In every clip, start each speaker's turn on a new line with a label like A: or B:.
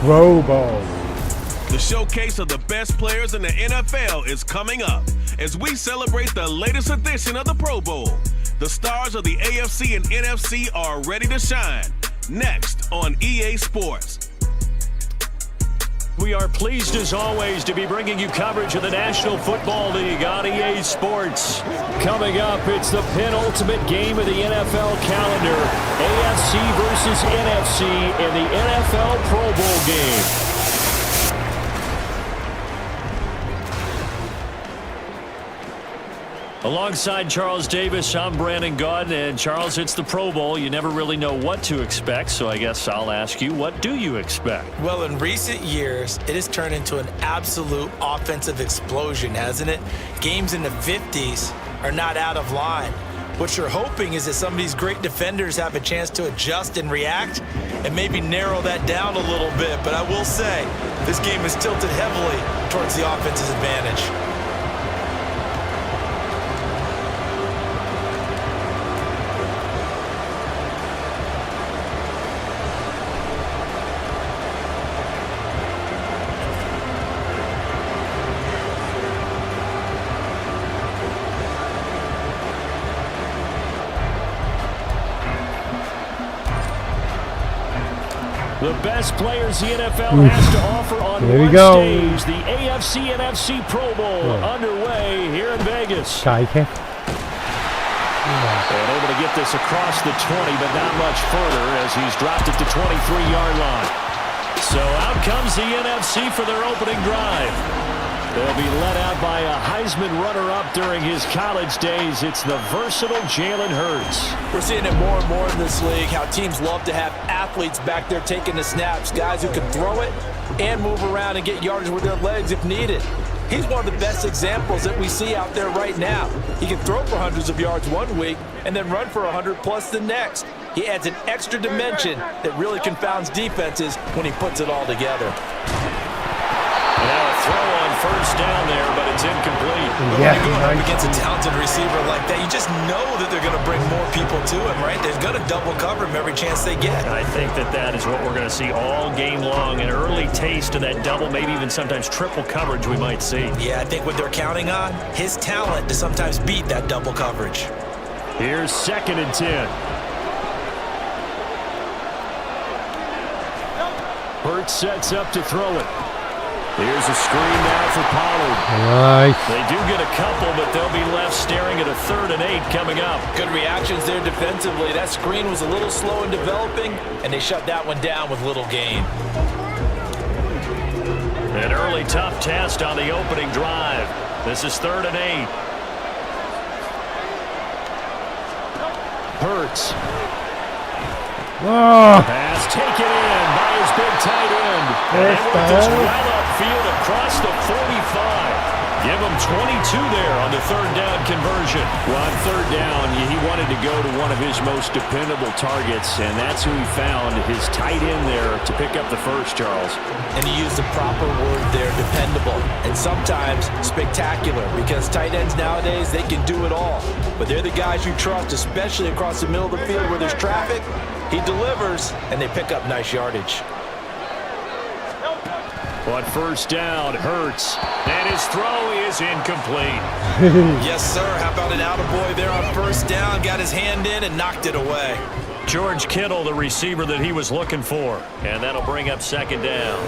A: Pro Bowl.
B: The showcase of the best players in the NFL is coming up as we celebrate the latest edition of the Pro Bowl. The stars of the AFC and NFC are ready to shine. Next on EA Sports.
C: We are pleased as always to be bringing you coverage of the National Football League on EA Sports. Coming up, it's the penultimate game of the NFL calendar. AFC versus NFC in the NFL Pro Bowl game. Alongside Charles Davis, I'm Brandon Gaudin, and Charles, it's the Pro Bowl. You never really know what to expect, so I guess I'll ask you, what do you expect?
D: Well, in recent years, it has turned into an absolute offensive explosion, hasn't it? Games in the 50s are not out of line. What you're hoping is that some of these great defenders have a chance to adjust and react and maybe narrow that down a little bit. But I will say, this game is tilted heavily towards the offense's advantage.
C: The best players the NFL has to offer on one stage. The AFC NFC Pro Bowl underway here in Vegas.
A: Sky kick.
C: And able to get this across the 20, but not much further as he's dropped it to 23-yard line. So out comes the NFC for their opening drive. They'll be led out by a Heisman runner-up during his college days. It's the versatile Jalen Hurts.
D: We're seeing it more and more in this league, how teams love to have athletes back there taking the snaps, guys who can throw it and move around and get yardage with their legs if needed. He's one of the best examples that we see out there right now. He can throw for hundreds of yards one week and then run for 100+ the next. He adds an extra dimension that really confounds defenses when he puts it all together.
C: Now a throw on first down there, but it's incomplete.
D: Yeah, when you go up against a talented receiver like that, you just know that they're going to bring more people to him, right? They're going to double cover him every chance they get.
C: I think that is what we're going to see all game long, an early taste of that double, maybe even sometimes triple coverage we might see.
D: Yeah, I think what they're counting on, his talent to sometimes beat that double coverage.
C: Here's 2nd and 10. Hurts sets up to throw it. Here's a screen now for Pollard.
A: Nice.
C: They do get a couple, but they'll be left staring at a 3rd and 8 coming up.
D: Good reactions there defensively. That screen was a little slow in developing, and they shut that one down with little gain.
C: An early tough test on the opening drive. This is 3rd and 8. Hurts. Pass taken in by his big tight end. And they work this well upfield across the 45. Give him 22 there on the 3rd down conversion. Well, on 3rd down, he wanted to go to one of his most dependable targets, and that's who he found, his tight end there to pick up the first, Charles.
D: And he used the proper word there, dependable, and sometimes spectacular, because tight ends nowadays, they can do it all. But they're the guys you trust, especially across the middle of the field where there's traffic. He delivers, and they pick up nice yardage.
C: On first down, Hurts, and his throw is incomplete.
D: Yes, sir. How about an attaboy there on first down? Got his hand in and knocked it away.
C: George Kittle, the receiver that he was looking for, and that'll bring up 2nd down.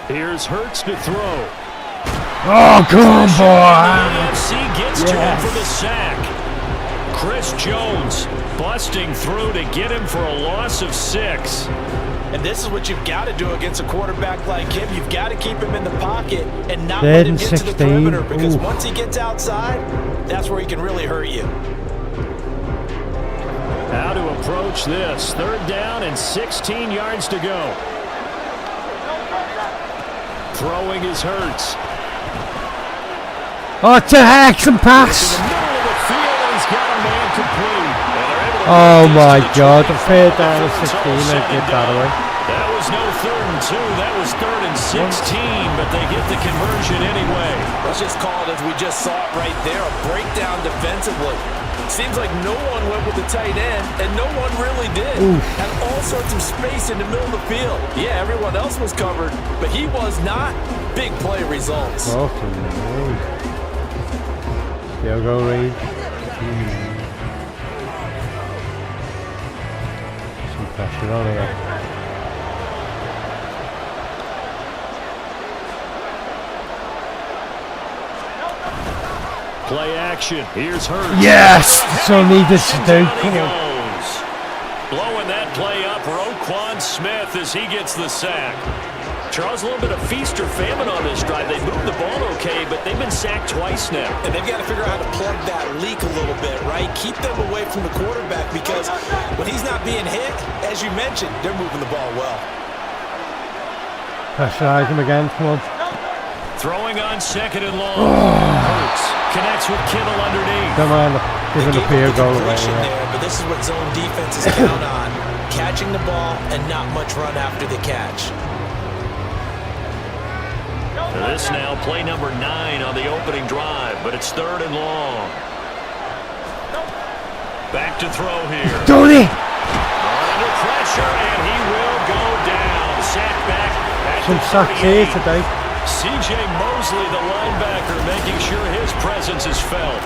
C: Here's Hurts to throw.
A: Oh, good boy.
C: NFC gets to him for the sack. Chris Jones busting through to get him for a loss of 6.
D: And this is what you've got to do against a quarterback like him. You've got to keep him in the pocket and not let him get to the perimeter, because once he gets outside, that's where he can really hurt you.
C: How to approach this. 3rd down and 16 yards to go. Throwing is Hurts.
A: Oh, it's a action pass.
C: Complete.
A: Oh my God, the 3rd down and 16, I get that away.
C: That was was no 3rd and 2. That was 3rd and 16, but they get the conversion anyway.
D: Let's just call it as we just saw it right there, a breakdown defensively. Seems like no one went with the tight end, and no one really did. Had all sorts of space in the middle of the field. Yeah, everyone else was covered, but he was not. Big play results.
A: Field goal range. Some pressure on here.
C: Play action. Here's Hurts.
A: Yes! That's all needed to do. Come on.
C: Blowing that play up, Roquan Smith as he gets the sack. Charles, a little bit of feast or famine on this drive. They moved the ball okay, but they've been sacked twice now.
D: And they've got to figure out how to plug that leak a little bit, right? Keep them away from the quarterback because when he's not being hit, as you mentioned, they're moving the ball well.
A: Pressurize him again. Come on.
C: Throwing on 2nd and long. Hurts connects with Kittle underneath.
A: Don't mind giving the field goal away.
D: There, but this is what zone defenses count on. Catching the ball and not much run after the catch.
C: This now play number 9 on the opening drive, but it's 3rd and long. Back to throw here.
A: Tony!
C: Under pressure, and he will go down. Sack back at
A: Some
C: the
A: sacks here today.
C: C.J. Mosley, the linebacker, making sure his presence is felt.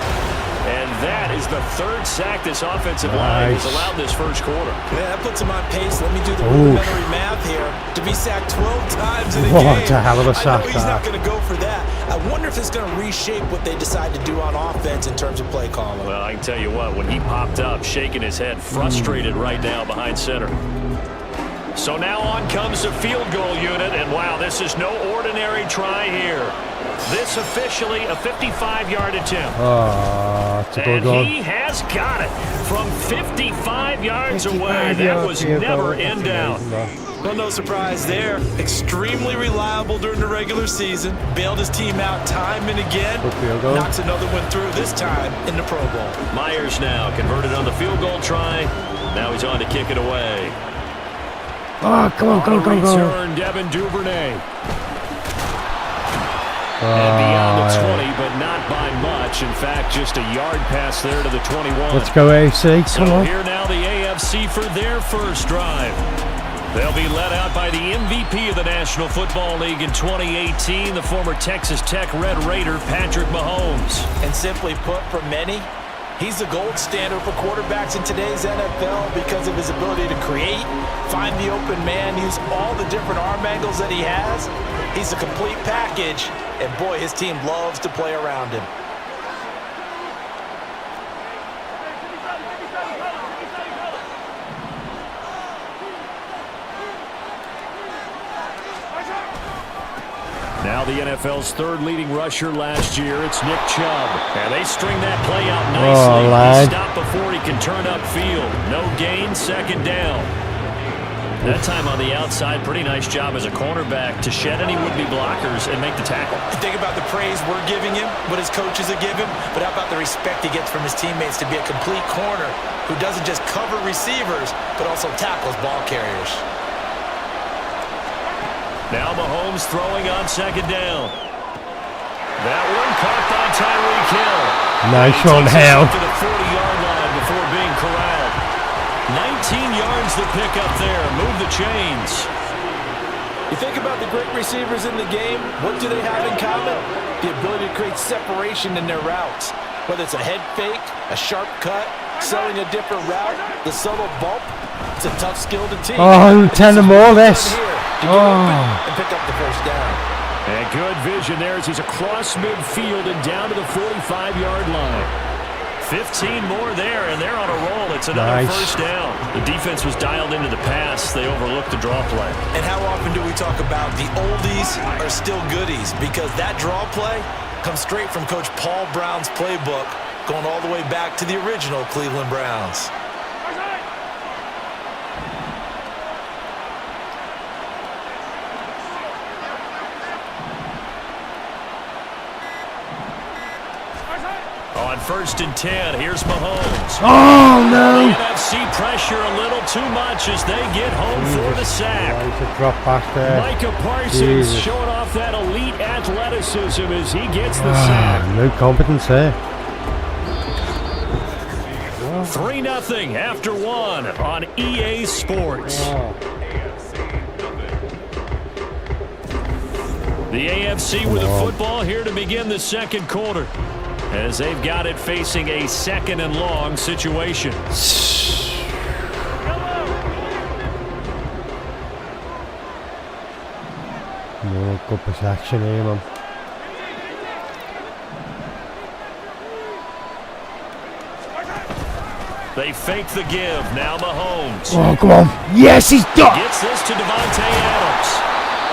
C: And that is the 3rd sack this offensive line has allowed this first quarter.
D: Yeah, that puts him on pace. Let me do the rudimentary math here. To be sacked 12 times in a game.
A: What a hell of a sack.
D: I know he's not going to go for that. I wonder if it's going to reshape what they decide to do on offense in terms of play calling.
C: Well, I can tell you what, when he popped up, shaking his head, frustrated right now behind center. So now on comes the field goal unit, and wow, this is no ordinary try here. This officially a 55-yard attempt.
A: Oh, it's a good one.
C: And he has got it from 55 yards away. That was never in doubt.
D: Well, no surprise there. Extremely reliable during the regular season. Bailed his team out time and again. Knocks another one through, this time in the Pro Bowl.
C: Myers now converted on the field goal try. Now he's on to kick it away.
A: Oh, come on, go.
C: Return, Devin Duvernay. And beyond the 20, but not by much. In fact, just a yard pass there to the 21.
A: Let's go, AFC. Come on.
C: Here now the AFC for their first drive. They'll be led out by the MVP of the National Football League in 2018, the former Texas Tech Red Raider, Patrick Mahomes.
D: And simply put, for many, he's the gold standard for quarterbacks in today's NFL because of his ability to create, find the open man, use all the different arm angles that he has. He's a complete package, and boy, his team loves to play around him.
C: Now the NFL's 3rd leading rusher last year, it's Nick Chubb. And they string that play out nicely. He stopped before he can turn upfield. No gain, 2nd down. That time on the outside, pretty nice job as a cornerback to shed any would-be blockers and make the tackle.
D: Think about the praise we're giving him, what his coaches are giving, but how about the respect he gets from his teammates to be a complete corner who doesn't just cover receivers, but also tackles ball carriers.
C: Now Mahomes throwing on 2nd down. That one caught by Tyreek Hill.
A: Nice one, Hill.
C: To the 40-yard line before being corralled. 19 yards to pick up there. Move the chains.
D: You think about the great receivers in the game, what do they have in common? The ability to create separation in their routes. Whether it's a head fake, a sharp cut, selling a different route, the subtle bump, it's a tough skill to teach.
A: Oh, 10 or more this.
D: And pick up the first down.
C: And good vision there as he's across midfield and down to the 45-yard line. 15 more there, and they're on a roll. It's another first down. The defense was dialed into the pass. They overlooked the draw play.
D: And how often do we talk about the oldies are still goodies? Because that draw play comes straight from Coach Paul Brown's playbook, going all the way back to the original Cleveland Browns. On
C: first and 10. Here's Mahomes.
A: Oh, no.
C: The NFC pressure a little too much as they get home for the sack.
A: It's a drop back there.
C: Micah Parsons
A: Jesus.
C: showing off that elite athleticism as he gets the sack.
A: No competence here.
C: 3-0 after 1 on EA Sports. The AFC with a football here to begin the second quarter as they've got it facing a 2nd and long situation.
A: No good possession here, man.
C: They fake the give. Now Mahomes.
A: Oh, come on. Yes, he's done.
C: Gets this to Devontae Adams.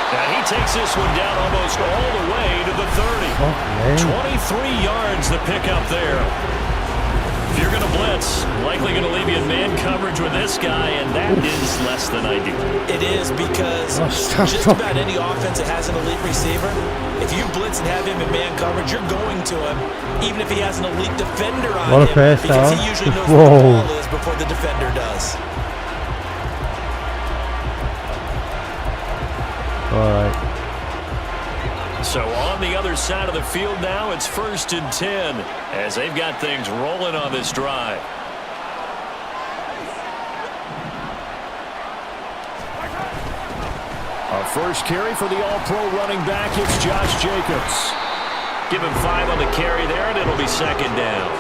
C: And he takes this one down almost all the way to the 30. 23 yards the pickup there. If you're going to blitz, likely going to leave you in man coverage with this guy, and that is less than ideal.
D: It is because just about any offense that has an elite receiver, if you blitz and have him in man coverage, you're going to him, even if he has an elite defender on him, because he usually knows where the ball is before the defender does.
A: All right.
C: So on the other side of the field now, it's 1st and 10 as they've got things rolling on this drive. A first carry for the All-Pro running back, it's Josh Jacobs. Give him 5 on the carry there, and it'll be 2nd down.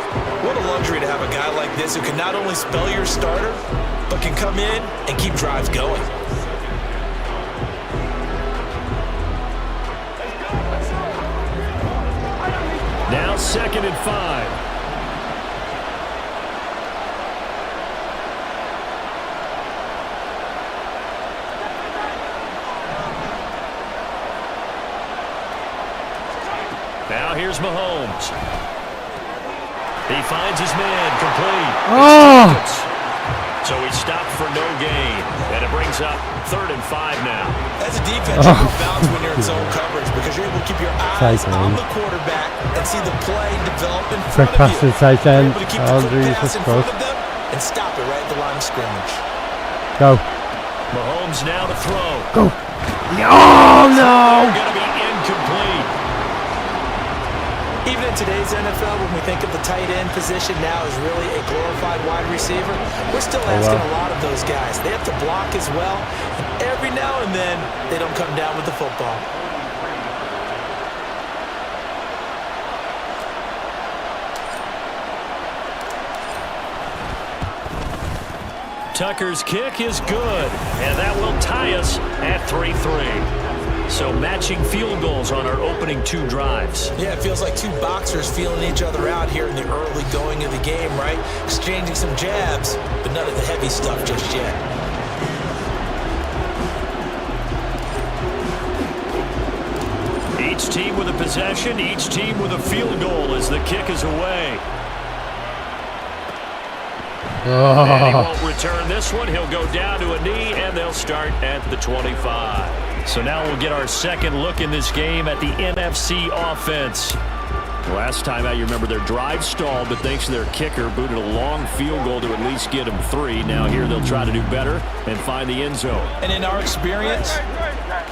D: What a luxury to have a guy like this who can not only spell your starter, but can come in and keep drives going.
C: Now 2nd and 5. Now here's Mahomes. He finds his man complete.
A: Oh!
C: So he stopped for no gain, and it brings up 3rd and 5 now.
D: As a defense, you're more balanced when you're in zone coverage because you're able to keep your eyes on the quarterback and see the play develop in front of you. You're able to keep the quick pass in front of them and stop it right at the line of scrimmage.
A: Go.
C: Mahomes now to throw.
A: Go. Oh, no!
C: Going to be incomplete.
D: Even in today's NFL, when we think of the tight end position now as really a glorified wide receiver, we're still asking a lot of those guys. They have to block as well, and every now and then, they don't come down with the football.
C: Tucker's kick is good, and that will tie us at 3-3. So matching field goals on our opening 2 drives.
D: Yeah, it feels like 2 boxers feeling each other out here in the early going of the game, right? Exchanging some jabs, but none of the heavy stuff just yet.
C: Each team with a possession, each team with a field goal as the kick is away. And he won't return this one. He'll go down to a knee, and they'll start at the 25. So now we'll get our second look in this game at the NFC offense. Last time out, you remember their drive stalled, but thanks to their kicker, booted a long field goal to at least get them 3. Now here they'll try to do better and find the end zone.
D: And in our experience,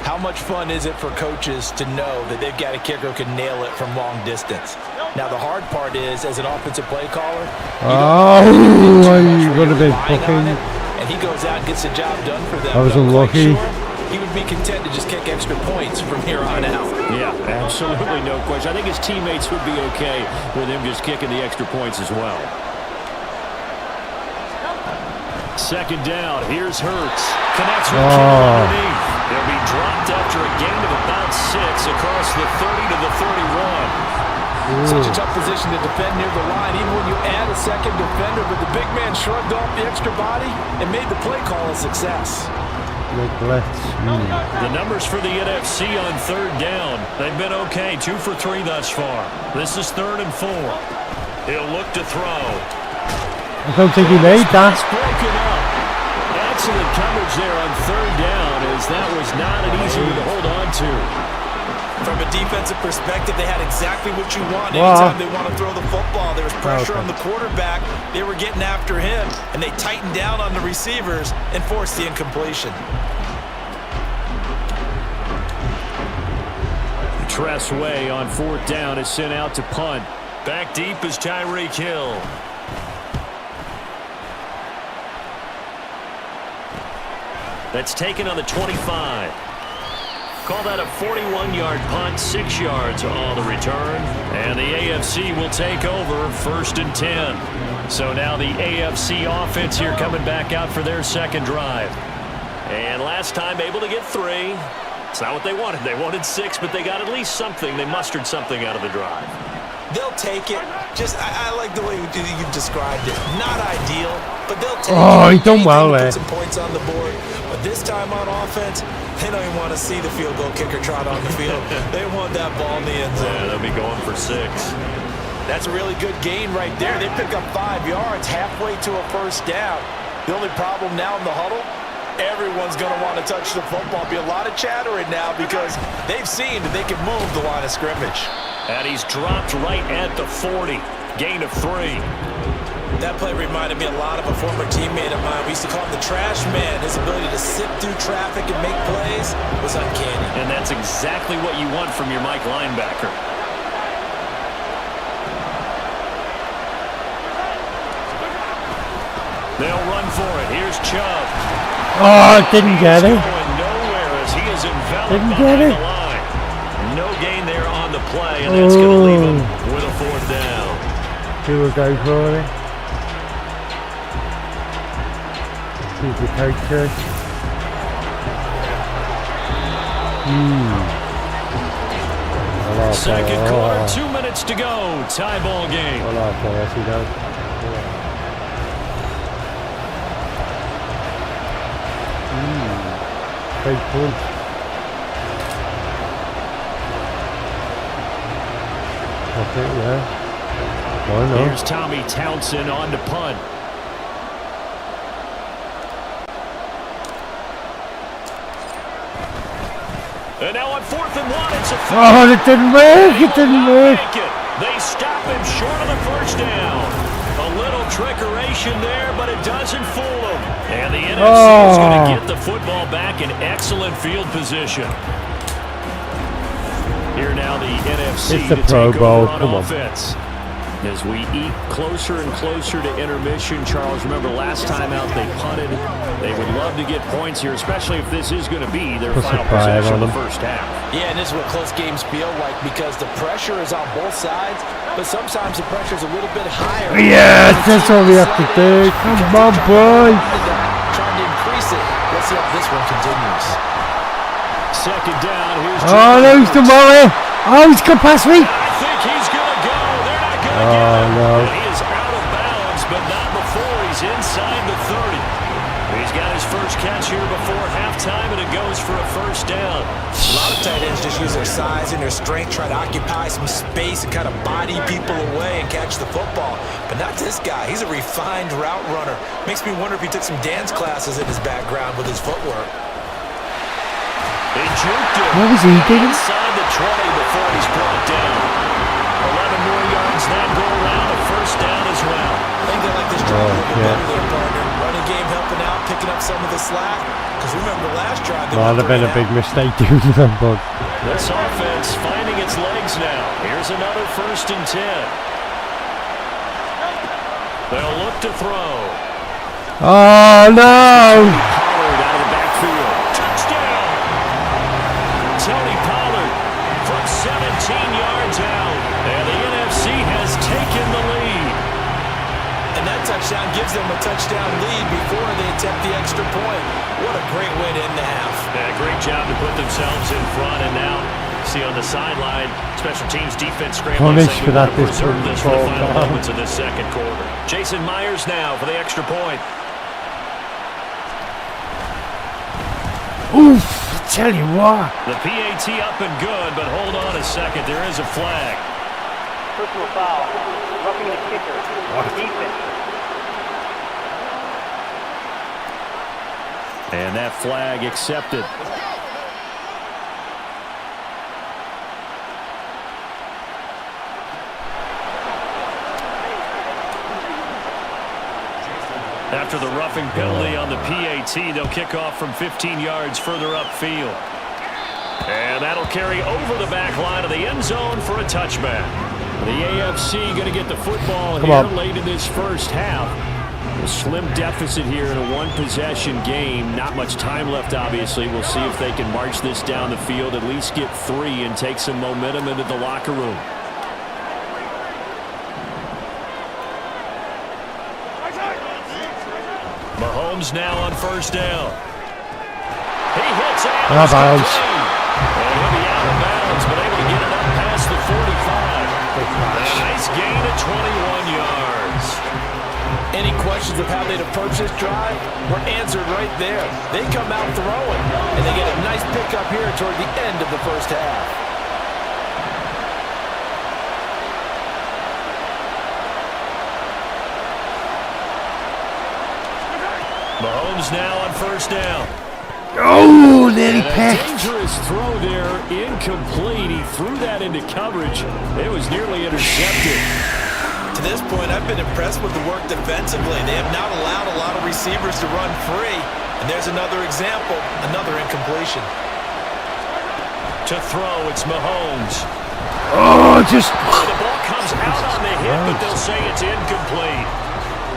D: how much fun is it for coaches to know that they've got a kicker who can nail it from long distance? Now the hard part is, as an offensive play caller,
A: you got to be fucking.
D: And he goes out and gets the job done for them.
A: I was unlucky.
D: He would be content to just kick extra points from here on out.
C: Yeah, absolutely no question. I think his teammates would be okay with him just kicking the extra points as well. 2nd down. Here's Hurts. Connects with Kittle underneath. They'll be dropped after a gain of about 6 across the 30 to the 31.
D: Such a tough position to defend near the line, even when you add a second defender, but the big man shrugged off the extra body and made the play call a success.
C: The numbers for the NFC on 3rd down, they've been okay. 2 for 3 thus far. This is 3rd and 4. He'll look to throw.
A: I don't think he made that.
C: Broken up. Excellent coverage there on 3rd down, as that was not an easy one to hold on to.
D: From a defensive perspective, they had exactly what you want anytime they want to throw the football. There was pressure on the quarterback. They were getting after him, and they tightened down on the receivers and forced the incompletion.
C: Tressway on 4th down is sent out to punt. Back deep is Tyreek Hill. That's taken on the 25. Call that a 41-yard punt, 6 yards on the return. And the AFC will take over 1st and 10. So now the AFC offense here coming back out for their second drive. And last time able to get 3. It's not what they wanted. They wanted 6, but they got at least something. They mustered something out of the drive.
D: They'll take it. I like the way you've described it. Not ideal, but they'll take it.
A: Oh, he done well there.
D: Put some points on the board. But this time on offense, they don't even want to see the field goal kicker trot on the field. They want that ball in the end zone.
C: Yeah, they'll be going for 6.
D: That's a really good gain right there. They pick up 5 yards halfway to a first down. The only problem now in the huddle, everyone's going to want to touch the football. Be a lot of chattering now because they've seen that they can move the line of scrimmage.
C: And he's dropped right at the 40. Gain of 3.
D: That play reminded me a lot of a former teammate of mine. We used to call him the trash man. His ability to sift through traffic and make plays was uncanny.
C: And that's exactly what you want from your Mike linebacker. They'll run for it. Here's Chubb.
A: Oh, didn't get it.
C: Going nowhere as he is enveloped
A: Didn't
C: behind
A: get it.
C: the line. No gain there on the play, and that's going to leave him with a 4th down.
A: He will go for it. He's the coach.
C: Second quarter, 2 minutes to go. Tie ball game.
A: Big punch. Okay, yeah. Why not?
C: Here's Tommy Townsend on to punt. And now on 4th and 1, it's a
A: Oh, it didn't work. It didn't work.
C: They stop him short of the first down. A little trickeration there, but it doesn't fool him. And the NFC is going to get the football back in excellent field position. Here now the NFC
A: It's the
C: to
A: Pro
C: take
A: Bowl.
C: over on
A: Come on.
C: offense. As we eat closer and closer to intermission, Charles, remember last time out they punted. They would love to get points here, especially if this is going to be their final possession of the first half.
D: Yeah, and this is what close games feel like because the pressure is on both sides, but sometimes the pressure is a little bit higher.
A: Yes, that's all we have to do. Come on, boys.
D: Trying to increase it. Let's see how this one continues.
C: Second down. Here's
A: Oh, no, he's done well there. Oh, he's come past me.
C: I think he's going to go. They're not going to
A: Oh,
C: get him.
A: no.
C: And he is out of bounds, but not before he's inside the 30. He's got his first catch here before halftime, and it goes for a first down.
D: A lot of tight ends just use their size and their strength, try to occupy some space and kind of body people away and catch the football. But not this guy. He's a refined route runner. Makes me wonder if he took some dance classes in his background with his footwork.
C: They juked him.
A: What was he doing?
C: Inside the 20 before he's brought down. 11 more yards now go around, a first down as well.
D: I think they like this drive a little bit better there, partner. Running game helping out, picking up some of the slack. Because remember last drive, they
A: Might have been a big mistake doing that, but
C: This offense finding its legs now. Here's another 1st and 10. They'll look to throw.
A: oh no!
C: Pollard out of the backfield. Touchdown! Tony Pollard from 17 yards out. And the NFC has taken the lead.
D: And that touchdown gives them a touchdown lead before they attempt the extra point. What a great way to end the half.
C: Yeah, great job to put themselves in front. And now, see on the sideline, special teams defense scrambling.
A: Punished for that this
C: preserve this for the
A: ball
C: final
A: down.
C: moments of this second quarter. Jason Myers now for the extra point.
A: Oof! I tell you what.
C: The PAT up and good, but hold on a second. There is a flag.
E: Personal foul. Roughing the kicker. Defense.
C: And that flag accepted. After the roughing penalty on the PAT, they'll kick off from 15 yards further upfield. And that'll carry over the back line of the end zone for a touchback. The AFC going to get the football late in this first half. A slim deficit here in a one-possession game. Not much time left, obviously. We'll see if they can march this down the field, at least get 3 and take some momentum into the locker room. Mahomes now on first down. He hits it.
A: Out of bounds.
C: And he'll be out of bounds, but able to get it up past the 45. A nice gain of 21 yards.
D: Any questions of how they'd approach this drive were answered right there. They come out throwing, and they get a nice pickup here toward the end of the first half.
C: Mahomes now on first down.
A: Oh, nearly
C: And a
A: picked.
C: dangerous throw there, incomplete. He threw that into coverage. It was nearly intercepted.
D: To this point, I've been impressed with the work defensively. They have not allowed a lot of receivers to run free. And there's another example, another incompletion.
C: To throw, it's Mahomes.
A: Oh, just.
C: The ball comes out on the hit, but they'll say it's incomplete.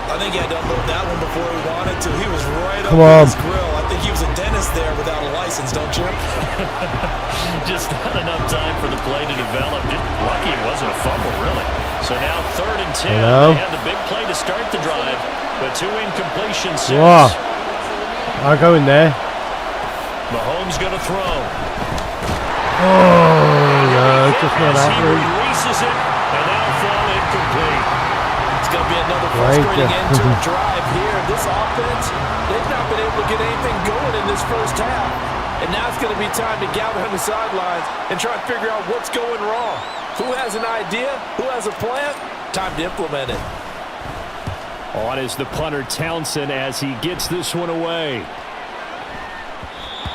D: I think he had to unload that one before he wanted to. He was right up
A: Come on.
D: his grill. I think he was a dentist there without a license, don't you?
C: Just not enough time for the play to develop. Just lucky it wasn't a fumble, really. So now 3rd and 10.
A: Hello?
C: They had the big play to start the drive, but 2 incompletions since.
A: Wow. I'll go in there.
C: Mahomes going to throw.
A: Oh, no, just not
C: As he
A: happening.
C: releases it, and that'll fall incomplete.
D: It's going to be another frustrating end to a drive here. This offense, they've not been able to get anything going in this first half. And now it's going to be time to gather on the sidelines and try and figure out what's going wrong. Who has an idea? Who has a plan? Time to implement it.
C: On is the punter Townsend as he gets this one away.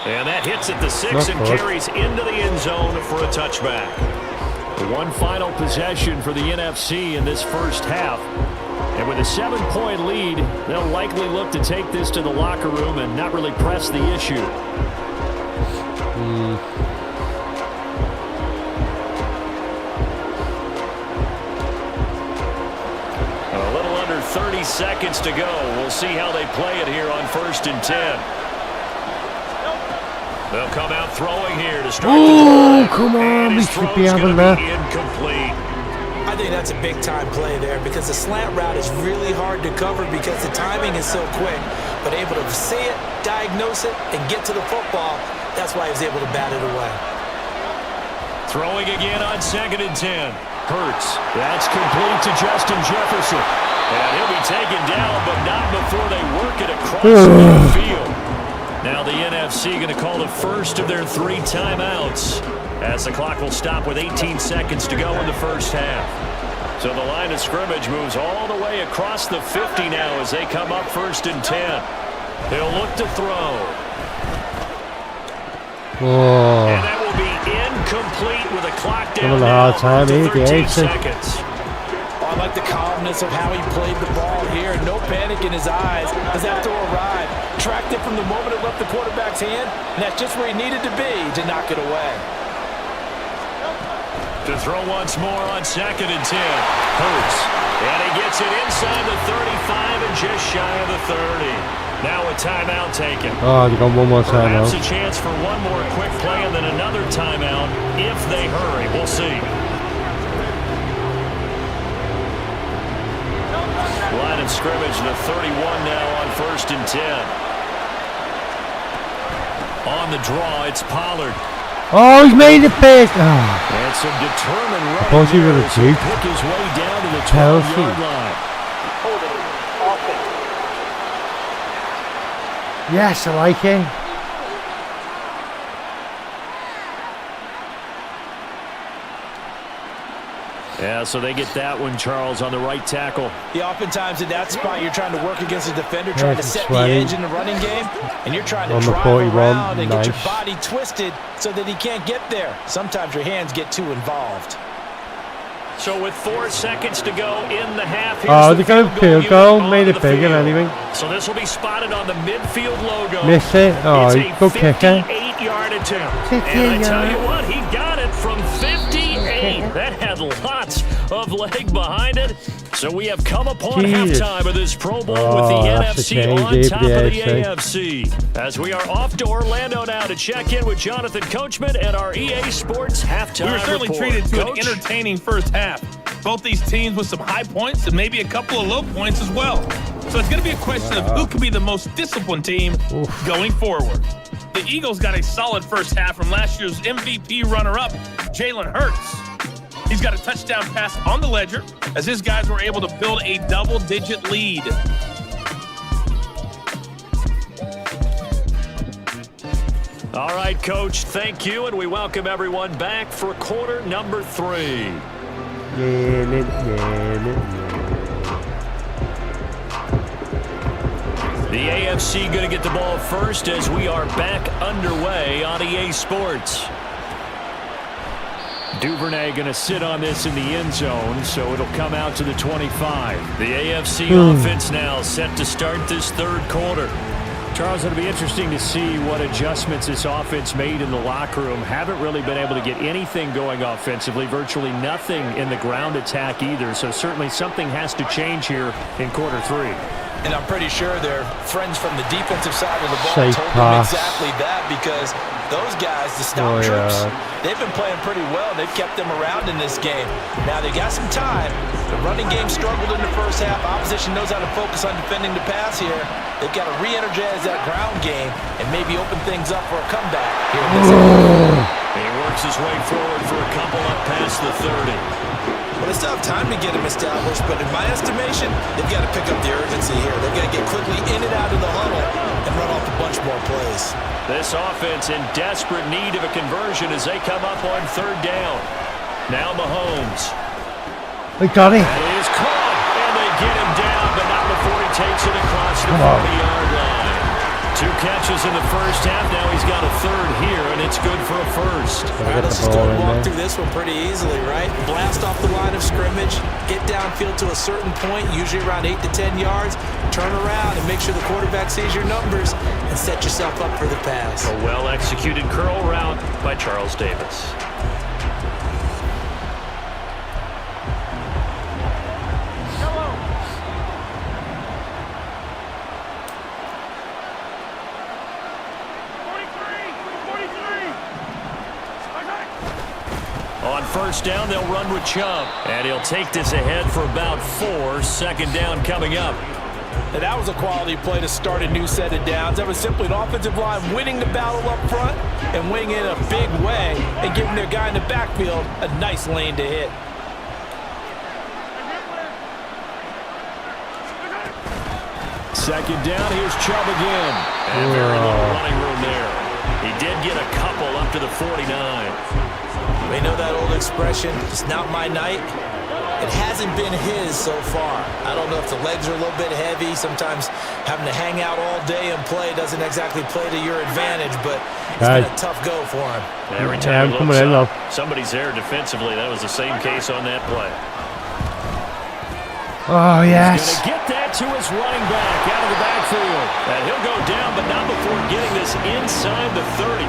C: And that hits at the 6 and carries into the end zone for a touchback. One final possession for the NFC in this first half. And with a 7-point lead, they'll likely look to take this to the locker room and not really press the issue. A little under 30 seconds to go. We'll see how they play it here on 1st and 10. They'll come out throwing here to start the drive.
A: Come on, we should be having that.
C: Incomplete.
D: I think that's a big-time play there because the slant route is really hard to cover because the timing is so quick. But able to see it, diagnose it, and get to the football, that's why he was able to bat it away.
C: Throwing again on 2nd and 10. Hurts. That's complete to Justin Jefferson. And he'll be taken down, but not before they work it across the field. Now the NFC going to call the first of their 3 timeouts as the clock will stop with 18 seconds to go in the first half. So the line of scrimmage moves all the way across the 50 now as they come up 1st and 10. They'll look to throw. And that will be incomplete with a clock down now to 13 seconds.
D: I like the calmness of how he played the ball here. No panic in his eyes as after arrived. Tracked it from the moment it left the quarterback's hand, and that's just where he needed to be to knock it away.
C: To throw once more on 2nd and 10. Hurts. And he gets it inside the 35 and just shy of the 30. Now a timeout taken.
A: Oh, you got one more timeout.
C: Perhaps a chance for one more quick play and then another timeout if they hurry. We'll see. Line of scrimmage to 31 now on 1st and 10. On the draw, it's Pollard.
A: Oh, he's made it big. Oh.
C: And some determined running there as he pick his way down to the 12-yard line.
A: Yes, I like it.
C: Yeah, so they get that one, Charles, on the right tackle.
D: Yeah, oftentimes in that spot, you're trying to work against a defender, trying to set the edge in the running game, and you're trying to drive around and get your body twisted so that he can't get there. Sometimes your hands get too involved.
C: So with 4 seconds to go in the half,
A: Oh, they got a field goal. Made it bigger anyway.
C: So this will be spotted on the midfield logo.
A: Miss it. Oh,
C: it's
A: you go kicker.
C: 58-yard attempt. And I tell you what, he got it from 58. That had lots of leg behind it. So we have come upon halftime of this Pro Bowl with the NFC on top of the AFC. As we are off to Orlando now to check in with Jonathan Coachman and our EA Sports halftime report.
F: We were certainly treated to an entertaining first half. Both these teams with some high points and maybe a couple of low points as well. So it's going to be a question of who can be the most disciplined team going forward. The Eagles got a solid first half from last year's MVP runner-up, Jalen Hurts. He's got a touchdown pass on the ledger as his guys were able to build a double-digit lead.
C: All right, Coach, thank you, and we welcome everyone back for quarter number 3. The AFC going to get the ball first as we are back underway on EA Sports. Duvernay going to sit on this in the end zone, so it'll come out to the 25. The AFC offense now set to start this third quarter. Charles, it'll be interesting to see what adjustments this offense made in the locker room. Haven't really been able to get anything going offensively, virtually nothing in the ground attack either, so certainly something has to change here in quarter 3.
D: And I'm pretty sure their friends from the defensive side of the ball told them exactly that, because those guys, the stout troops, they've been playing pretty well. They've kept them around in this game. Now they got some time. The running game struggled in the first half. Opposition knows how to focus on defending the pass here. They've got to re-energize that ground game and maybe open things up for a comeback here in this area.
C: He works his way forward for a couple up past the 30.
D: Well, they still have time to get him established, but in my estimation, they've got to pick up the urgency here. They've got to get quickly in and out of the huddle and run off a bunch more plays.
C: This offense in desperate need of a conversion as they come up on third down. Now Mahomes.
A: They got it.
C: That is caught, and they get him down, but not before he takes it across the 40-yard line. 2 catches in the first half. Now he's got a third here, and it's good for a first.
D: All right, let's just go and walk through this one pretty easily, right? Blast off the line of scrimmage, get downfield to a certain point, usually around 8 to 10 yards, turn around and make sure the quarterback sees your numbers and set yourself up for the pass.
C: A well-executed curl route by Charles Davis. On first down, they'll run with Chubb. And he'll take this ahead for about 4. Second down coming up.
D: And that was a quality play to start a new set of downs. That was simply an offensive line winning the battle up front and winning it in a big way and giving their guy in the backfield a nice lane to hit.
C: Second down, here's Chubb again. And very little running room there. He did get a couple up to the 49.
D: They know that old expression, it's not my night. It hasn't been his so far. I don't know if the legs are a little bit heavy. Sometimes having to hang out all day and play doesn't exactly play to your advantage, but it's been a tough go for him.
C: Every time he looks up, somebody's there defensively. That was the same case on that play.
A: Oh, yes.
C: He's going to get that to his running back out of the backfield. And he'll go down, but not before getting this inside the 30.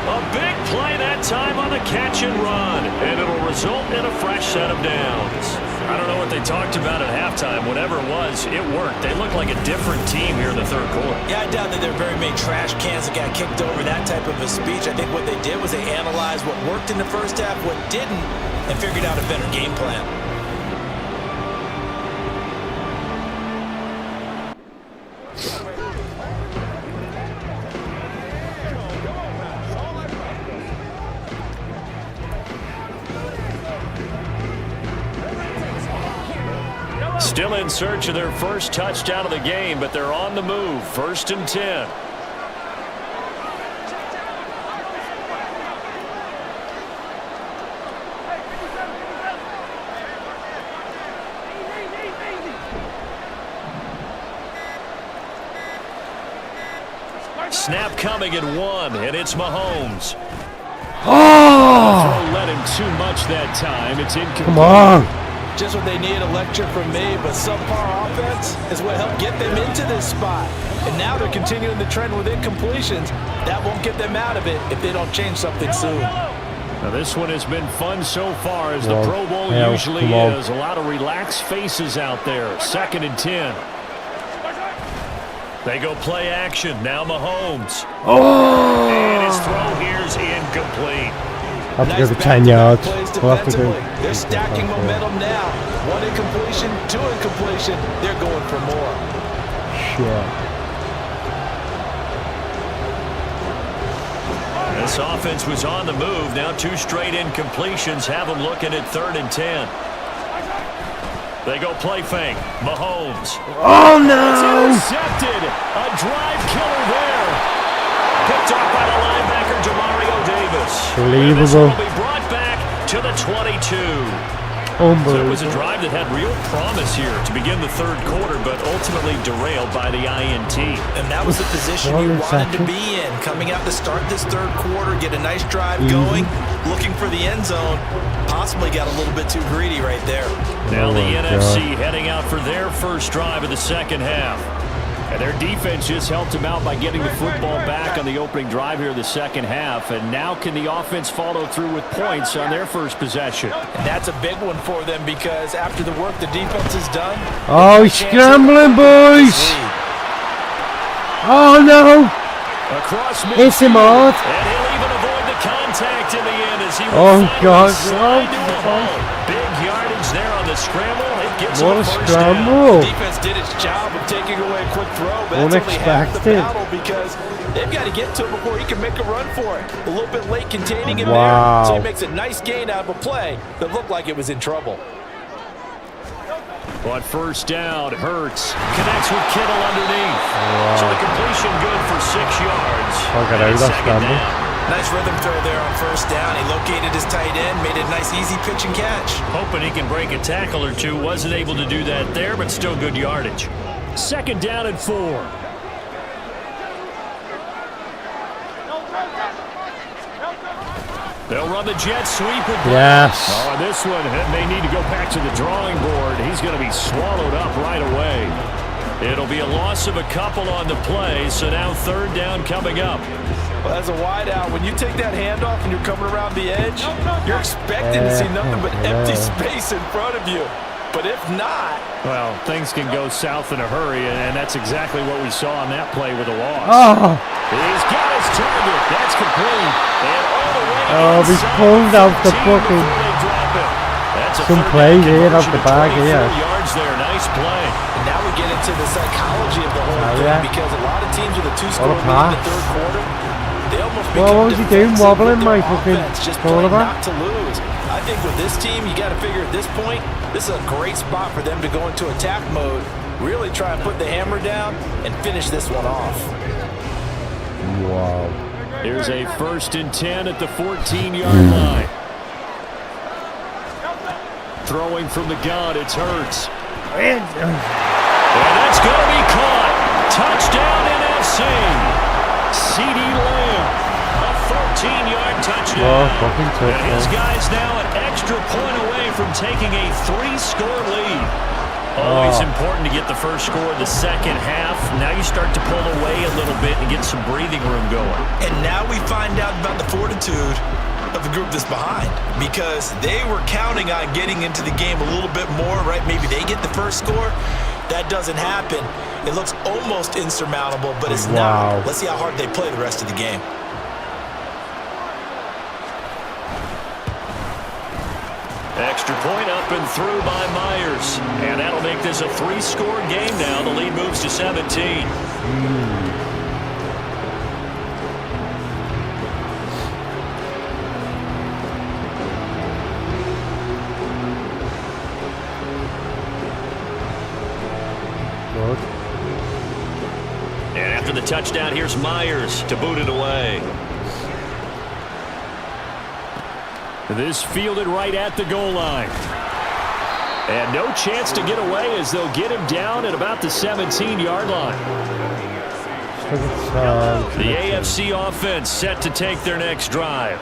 C: A big play that time on the catch and run, and it'll result in a fresh set of downs. I don't know what they talked about at halftime. Whatever it was, it worked. They looked like a different team here in the third quarter.
D: Yeah, I doubt that there are very many trash cans that got kicked over that type of a speech. I think what they did was they analyzed what worked in the first half, what didn't, and figured out a better game plan.
C: Still in search of their first touchdown of the game, but they're on the move. 1st and 10. Snap coming at 1, and it's Mahomes.
A: Oh! Oh!
C: Led him too much that time. It's incomplete.
A: Come on!
D: Just what they need, a lecture from me, but subpar offense is what helped get them into this spot. And now they're continuing the trend with incompletions. That won't get them out of it if they don't change something soon.
C: Now this one has been fun so far, as the Pro Bowl usually is. A lot of relaxed faces out there. 2nd and 10. They go play action. Now Mahomes.
A: Oh!
C: And his throw here is incomplete.
A: I have to go for 10 yards. We'll have to do.
D: They're stacking momentum now. 1 incompletion, 2 incompletion. They're going for more.
A: Sure.
C: This offense was on the move. Now 2 straight incompletions have them looking at 3rd and 10. They go play fake. Mahomes.
A: Oh,
C: It's
A: no!
C: intercepted. A drive killer there. Picked up by the linebacker, Demario Davis.
A: Unbelievable.
C: And this will be brought back to the 22. So it was a drive that had real promise here to begin the 3rd quarter, but ultimately derailed by the INT.
D: And that was the position you wanted to be in. Coming out to start this 3rd quarter, get a nice drive going, looking for the end zone. Possibly got a little bit too greedy right there.
C: Now the NFC heading out for their first drive of the 2nd half. And their defense just helped them out by getting the football back on the opening drive here in the 2nd half. And now can the offense follow through with points on their first possession?
D: And that's a big one for them, because after the work the defense has done.
A: Oh, he's scrambling, boys! Oh, no!
C: Across
A: Hits him hard.
C: And he'll even avoid the contact in the end as he
A: Oh, God.
C: slide to a hole. Big yardage there on the scramble. It gets
A: What
C: him
A: a
C: first
A: scramble.
D: The defense did its job of taking away a quick throw, but that's only half the
A: Unexpected.
D: battle, because they've got to get to him before he can make a run for it. A little bit late containing him
A: Wow.
D: there, so he makes a nice gain out of a play that looked like it was in trouble.
C: But first down, Hurts connects with Kittle underneath. So the completion good for 6 yards.
A: Get out of that scramble.
D: Nice rhythm throw there on first down. He located his tight end, made a nice easy pitch and catch.
C: Hoping he can break a tackle or two. Wasn't able to do that there, but still good yardage. 2nd down and 4. They'll run the jet sweep with
A: Yes.
C: Oh, this one may need to go back to the drawing board. He's going to be swallowed up right away. It'll be a loss of a couple on the play, so now 3rd down coming up.
D: Well, as a wideout, when you take that handoff and you're coming around the edge, you're expecting to see nothing but empty space in front of you. But if not...
C: Well, things can go south in a hurry, and that's exactly what we saw on that play with a loss.
A: Oh!
C: He's got his target. That's complete. And all the way
A: Oh, we pulled out the fucking... Some play here off the bag here.
C: Yards there. Nice play.
D: And now we get into the psychology of the whole thing, because a lot of teams with a 2-score lead in the 3rd quarter, they almost become
A: what was he doing, wobbling my fucking
D: just playing
A: quarterback?
D: not to lose. I think with this team, you got to figure at this point, this is a great spot for them to go into attack mode, really try and put the hammer down and finish this one off.
A: Wow.
C: Here's a 1st and 10 at the 14-yard line. Throwing from the gun, it's Hurts. And that's going to be caught. Touchdown NFC. C.D. Lamb. A 14-yard touchdown. And his guys now an extra point away from taking a 3-score lead. Always important to get the first score in the 2nd half. Now you start to pull away a little bit and get some breathing room going.
D: And now we find out about the fortitude of the group that's behind, because they were counting on getting into the game a little bit more, right? Maybe they get the first score. That doesn't happen. It looks almost insurmountable, but it's not. Let's see how hard they play the rest of the game.
C: Extra point up and through by Myers. And that'll make this a 3-score game now. The lead moves to 17. And after the touchdown, here's Myers to boot it away. This fielded right at the goal line. And no chance to get away as they'll get him down at about the 17-yard line. The AFC offense set to take their next drive.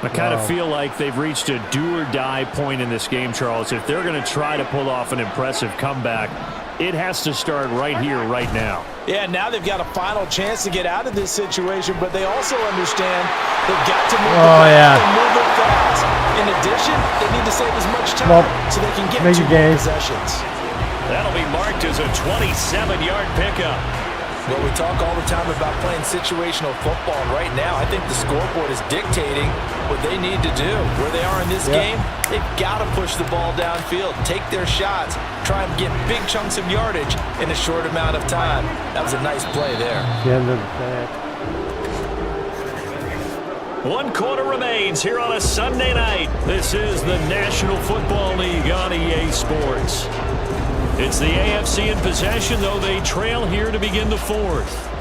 C: I kind of feel like they've reached a do-or-die point in this game, Charles. If they're going to try to pull off an impressive comeback, it has to start right here, right now.
D: Yeah, now they've got a final chance to get out of this situation, but they also understand they've got to move and move it fast. In addition, they need to save as much time so they can get 2 more possessions.
C: That'll be marked as a 27-yard pickup.
D: Well, we talk all the time about playing situational football. Right now, I think the scoreboard is dictating what they need to do. Where they are in this game, they've got to push the ball downfield, take their shots, try and get big chunks of yardage in a short amount of time. That was a nice play there.
C: 1 quarter remains here on a Sunday night. This is the National Football League on EA Sports. It's the AFC in possession, though they trail here to begin the 4th.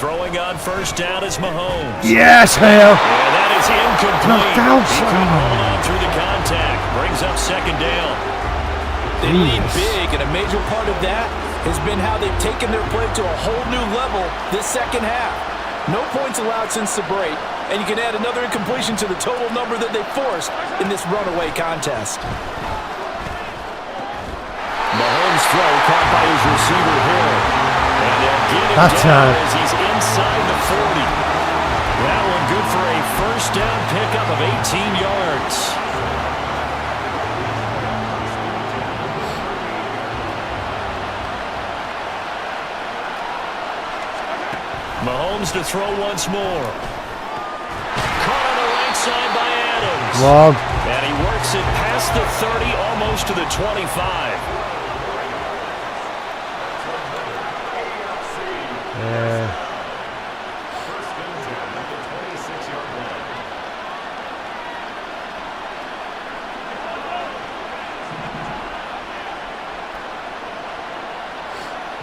C: Throwing on first down is Mahomes.
A: Yes, hell.
C: Yeah, that is incomplete. He couldn't hold on through the contact. Brings up 2nd down.
D: They lead big, and a major part of that has been how they've taken their play to a whole new level this second half. No points allowed since the break, and you can add another incompletion to the total number that they forced in this runaway contest.
C: Mahomes' throw caught by his receiver Hill. And they'll get him down as he's inside the 40. That one good for a first down pickup of 18 yards. Mahomes to throw once more. Caught on the right side by Adams.
A: Wow.
C: And he works it past the 30, almost to the 25.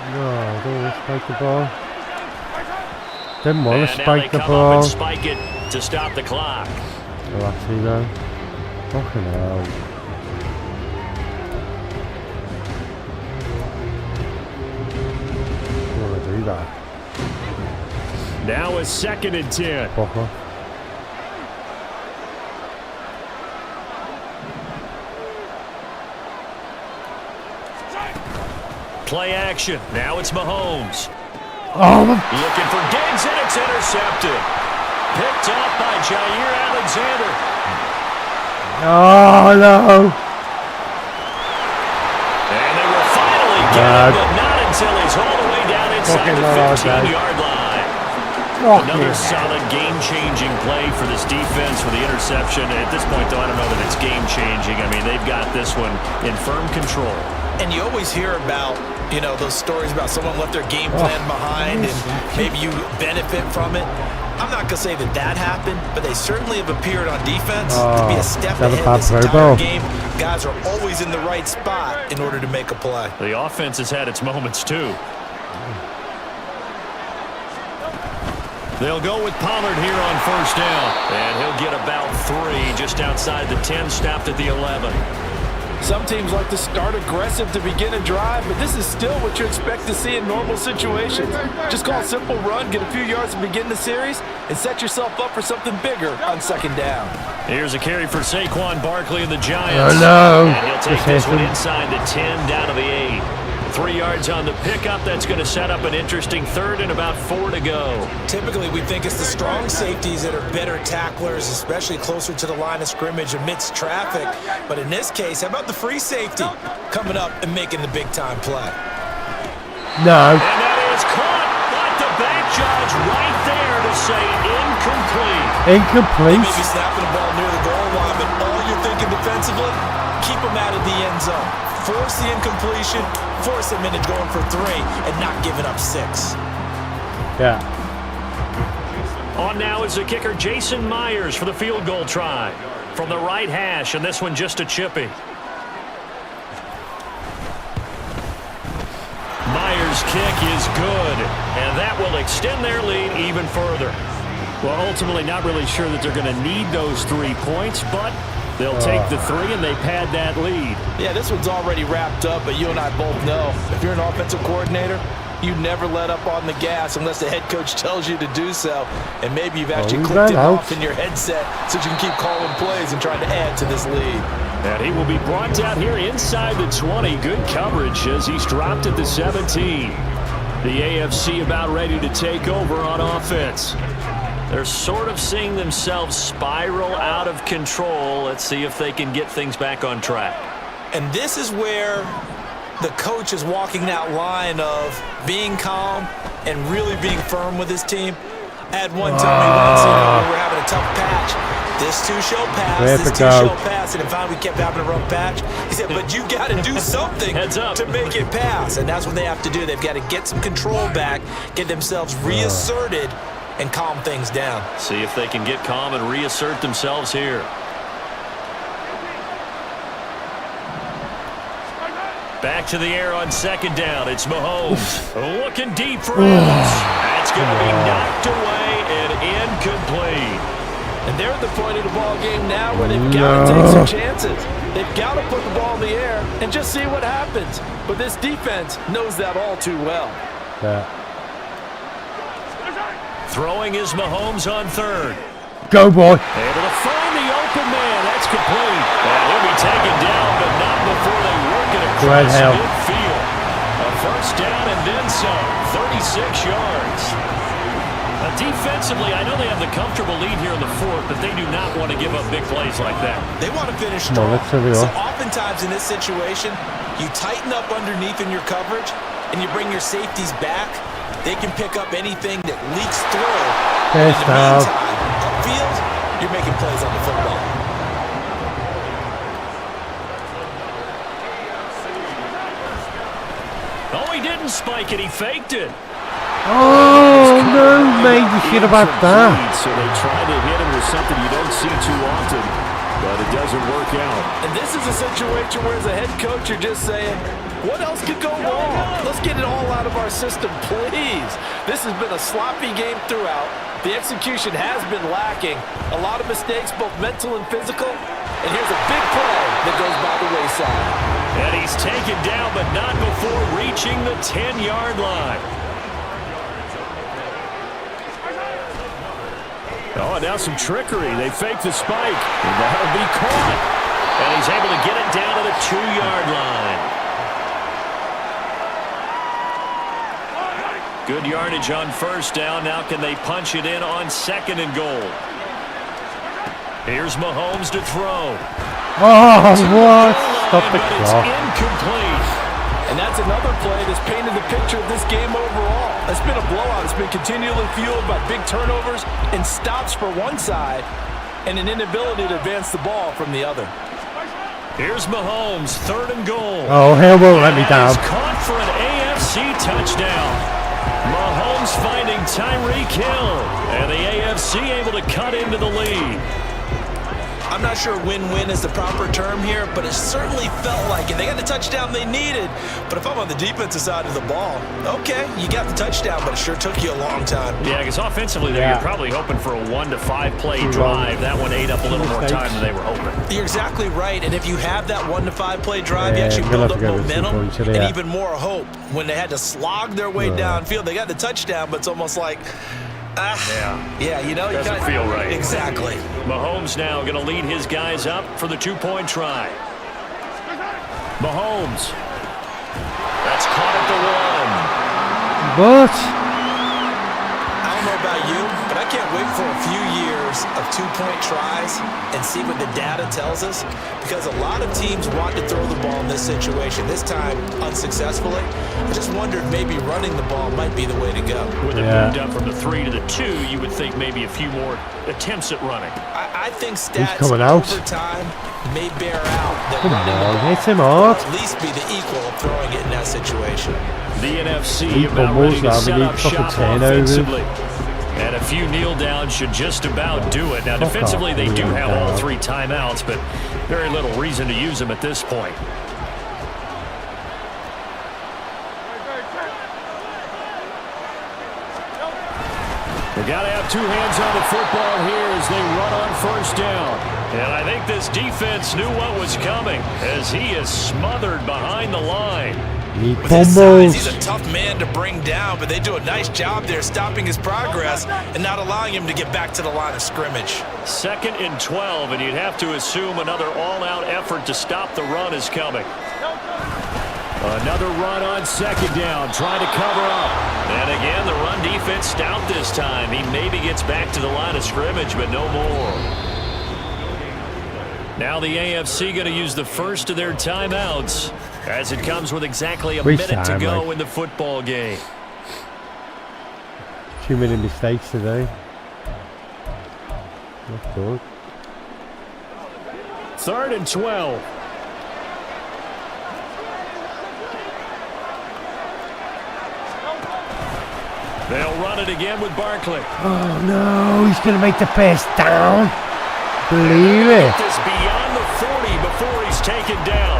A: No, don't want to spike the ball. Didn't want to spike the ball.
C: And spike it to stop the clock.
A: Oh, actually, though. Fucking hell. Don't want to do that.
C: Now a 2nd and 10.
A: Fuck off.
C: Play action. Now it's Mahomes.
A: Oh,
C: looking for Diggs, and it's intercepted. Picked off by Jair Alexander.
A: Oh, no.
C: And they will finally get him, but not until he's all the way down inside the 15-yard line. Another solid game-changing play for this defense for the interception. At this point, though, I don't know that it's game-changing. I mean, they've got this one in firm control.
D: And you always hear about, you know, those stories about someone left their game plan behind and maybe you benefit from it. I'm not going to say that that happened, but they certainly have appeared on defense to be a step ahead this entire game. Guys are always in the right spot in order to make a play.
C: The offense has had its moments, too. They'll go with Pollard here on first down. And he'll get about 3 just outside the 10, stopped at the 11.
D: Some teams like to start aggressive to begin a drive, but this is still what you expect to see in normal situations. Just call a simple run, get a few yards to begin the series, and set yourself up for something bigger on 2nd down.
C: Here's a carry for Saquon Barkley and the Giants.
A: Oh, no.
C: And he'll take this one inside the 10, down to the 8. 3 yards on the pickup. That's going to set up an interesting 3rd and about 4 to go.
D: Typically, we think it's the strong safeties that are better tacklers, especially closer to the line of scrimmage amidst traffic. But in this case, how about the free safety coming up and making the big-time play?
A: No.
C: And that is caught, but the back judge right there to say incomplete.
A: Incomplete?
D: They may be snapping the ball near the goal line, but all you're thinking defensively, keep them out of the end zone. Force the incompletion, force them into going for 3, and not giving up 6.
A: Yeah.
C: On now is the kicker Jason Myers for the field goal try. from the right hash, and this one just a chippy. Myers' kick is good, and that will extend their lead even further. Well, ultimately, not really sure that they're going to need those 3 points, but they'll take the 3, and they pad that lead.
D: Yeah, this one's already wrapped up, but you and I both know if you're an offensive coordinator, you never let up on the gas unless the head coach tells you to do so. And maybe you've actually clicked it off in your headset so you can keep calling plays and trying to add to this lead.
C: And he will be brought down here inside the 20. Good coverage as he's dropped at the 17. The AFC about ready to take over on offense. They're sort of seeing themselves spiral out of control. Let's see if they can get things back on track.
D: And this is where the coach is walking that line of being calm and really being firm with his team. I had one tell me once, we were having a tough patch. This too shall pass, this too shall pass. And finally we kept having a rough patch. He said, but you got to do something to make it pass. And that's what they have to do. They've got to get some control back, get themselves reasserted, and calm things down.
C: See if they can get calm and reassert themselves here. Back to the air on second down. It's Mahomes looking deep for Evans. That's going to be knocked away and incomplete.
D: And they're at the point of the ball game now where they've got to take some chances. They've got to put the ball in the air and just see what happens. But this defense knows that all too well.
C: Throwing is Mahomes on third.
A: Go, boy.
C: Able to find the open man. That's complete. And he'll be taken down, but not before they work it across midfield. A first down and then some. 36 yards. Now, defensively, I know they have the comfortable lead here in the fourth, but they do not want to give up big plays like that.
D: They want to finish strong. So oftentimes in this situation, you tighten up underneath in your coverage, and you bring your safeties back. They can pick up anything that leaks through. In the meantime, upfield, you're making plays on the football.
C: Oh, he didn't spike it. He faked it.
A: Oh, no, mate. You should have had that.
C: So they try to hit him with something you don't see too often, but it doesn't work out.
D: And this is a situation where as a head coach, you're just saying, what else could go wrong? Let's get it all out of our system, please. This has been a sloppy game throughout. The execution has been lacking. A lot of mistakes, both mental and physical. And here's a big play that goes by the wayside.
C: And he's taken down, but not before reaching the 10-yard line. Oh, and now some trickery. They fake the spike. And that'll be caught. And he's able to get it down to the 2-yard line. Good yardage on first down. Now can they punch it in on second and goal? Here's Mahomes to throw.
A: Oh, what? Stop the clock.
C: It's incomplete.
D: And that's another play that's painted the picture of this game overall. It's been a blowout. It's been continually fueled by big turnovers and stops for one side and an inability to advance the ball from the other.
C: Here's Mahomes, third and goal.
A: Oh, hell won't let me down.
C: He's caught for an AFC touchdown. Mahomes finding Tyreek Hill, and the AFC able to cut into the lead.
D: I'm not sure win-win is the proper term here, but it certainly felt like it. They got the touchdown they needed, but if I'm on the defensive side of the ball, okay, you got the touchdown, but it sure took you a long time.
C: Yeah, because offensively there, you're probably hoping for a 1 to 5 play drive. That one ate up a little more time than they were hoping.
D: You're exactly right, and if you have that 1 to 5 play drive, you actually build up momentum and even more hope. When they had to slog their way downfield, they got the touchdown, but it's almost like, yeah, you know,
C: doesn't feel right.
D: Exactly.
C: Mahomes now going to lead his guys up for the 2-point try. Mahomes. That's caught at the 1.
A: What?
D: I don't know about you, but I can't wait for a few years of 2-point tries and see what the data tells us, because a lot of teams want to throw the ball in this situation. This time, unsuccessfully. I just wondered maybe running the ball might be the way to go.
C: With it moved up from the 3 to the 2, you would think maybe a few more attempts at running.
D: I think stats over time may bear out that running the ball will at least be the equal of throwing it in that situation.
C: The NFC about ready to set up shop offensively. And a few kneel downs should just about do it. Now, defensively, they do have all 3 timeouts, but very little reason to use them at this point. They got to have 2 hands on the football here as they run on first down. And I think this defense knew what was coming as he is smothered behind the line.
D: With his size, he's a tough man to bring down, but they do a nice job there stopping his progress and not allowing him to get back to the line of scrimmage. 2nd and 12, and you'd have to assume another all-out effort to stop the run is coming. Another run on 2nd down, trying to cover up. And again, the run defense stout this time. He maybe gets back to the line of scrimmage, but no more. Now the AFC going to use the first of their timeouts as it comes with exactly a minute to go in the football game.
A: Too many mistakes today. That's good.
C: 3rd and 12. They'll run it again with Barkley.
A: Oh no, he's going to make the first down. Believe it.
C: This beyond the 40 before he's taken down.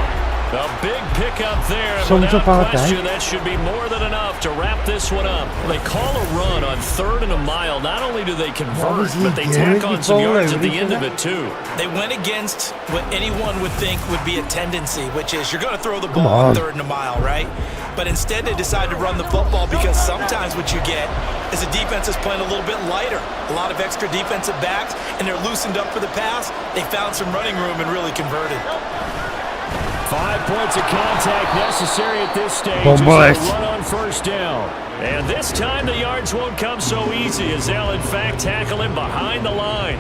C: A big pickup there.
A: Without
C: question, that should be more than enough to wrap this one up. They call a run on 3rd and a mile. Not only do they convert, but they tack on some yards at the end of it, too.
D: They went against what anyone would think would be a tendency, which is you're going to throw the ball on 3rd and a mile, right? But instead they decide to run the football because sometimes what you get is the defense is playing a little bit lighter. A lot of extra defensive backs, and they're loosened up for the pass. They found some running room and really converted.
C: 5 points of contact necessary at this stage. As they run on first down. And this time the yards won't come so easy as they'll in fact tackle him behind the line.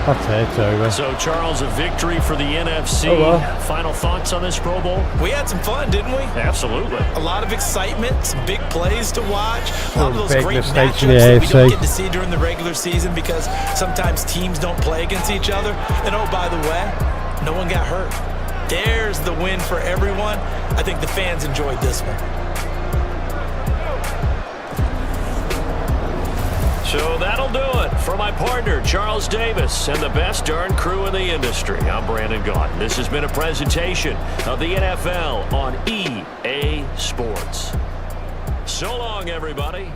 A: That's it, it's over.
C: So, Charles, a victory for the NFC.
A: Oh, well.
C: Final thoughts on this Pro Bowl?
D: We had some fun, didn't we?
C: Absolutely.
D: A lot of excitement, some big plays to watch. A lot of those
A: Big
D: great
A: mistakes
D: matchups
A: in the
D: that we don't
A: AFC.
D: get to see during the regular season because sometimes teams don't play against each other. And oh, by the way, no one got hurt. There's the win for everyone. I think the fans enjoyed this one.
C: So that'll do it for my partner, Charles Davis, and the best darn crew in the industry. I'm Brandon Gaudin. This has been a presentation of the NFL on EA Sports. So long, everybody.